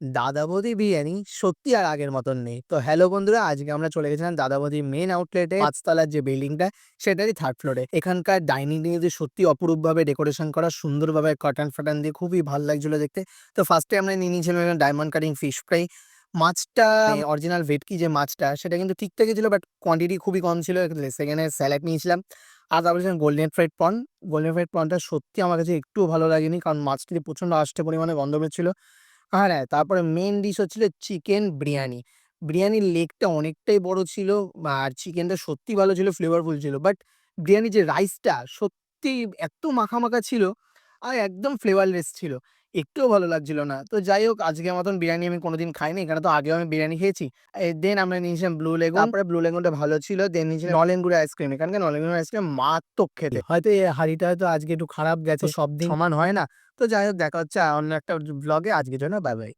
দাদা বৌদি বিরিয়ানি সত্যি আর আগের মতন নেই। তো হ্যালো বন্ধুরা, আজকে আমরা চলে গেছিলাম দাদা বৌদির মেইন আউটলেটে, ৫ তলার যে বিল্ডিংটা সেটারই 3rd ফ্লোরে। এখানকার ডাইনিং যে সত্যি অপরূপভাবে ডেকোরেশন করা, সুন্দরভাবে কার্টেন-ফাটান দিয়ে খুবই ভাল লাগছিল দেখতে। তো ফার্স্টে আমরা নিয়ে নিয়েছিলাম ডায়মন্ড কাটিং ফিশ ফ্রাই। মাছটা অরিজিনাল ভেটকি যে মাছটা সেটা কিন্তু ঠিকঠাকই ছিল, বাট কোয়ান্টিটি খুবই কম ছিল। সেখানে স্যালাড নিয়েছিলাম। আর তারপরে ছিলাম golden fried prawn. Golden fried প্রনটা সত্যি আমার কাছে একটুও ভালো লাগেনি, কারণ মাছটি প্রচণ্ড আষ্টে পরিমাণে গন্ধ বেরোচ্ছিল। আর হ্যাঁ, তারপরে মেইন ডিশ হচ্ছিল চিকেন বিরিয়ানি। বিরিয়ানির লেগটা অনেকটাই বড় ছিল, আর চিকেনটা সত্যিই ভালো ছিল, ফ্লেভারফুল ছিল। বাট বিরিয়ানির যে রাইসটা সত্যিই এত মাখা, মাখা ছিল আর একদম ফ্লেভারলেস ছিল। একটুও ভালো লাগছিল না। তো যাই হোক, আজকের মতন বিরিয়ানি আমি কোনোদিন খাইনি। এখানে তো আগেও আমি বিরিয়ানি খেয়েছি। দেন আমরা নিয়েছিলাম ব্লু লেগুন। তারপরে ব্লু লেগুনটা ভালো ছিল। দেন নিয়েছিলাম নলেন গুড়ের আইসক্রিম। এখানকার নলেন গুড়ের আইসক্রিম মারাত্মক খেতে। হয়তো এই হাঁড়িটা হয়তো আজকে একটু খারাপ গেছে, সব দিন সমান হয় না। তো যাই হোক, দেখা হচ্ছে অন্য একটা ব্লগে। আজকের জন্য বাই, বাই।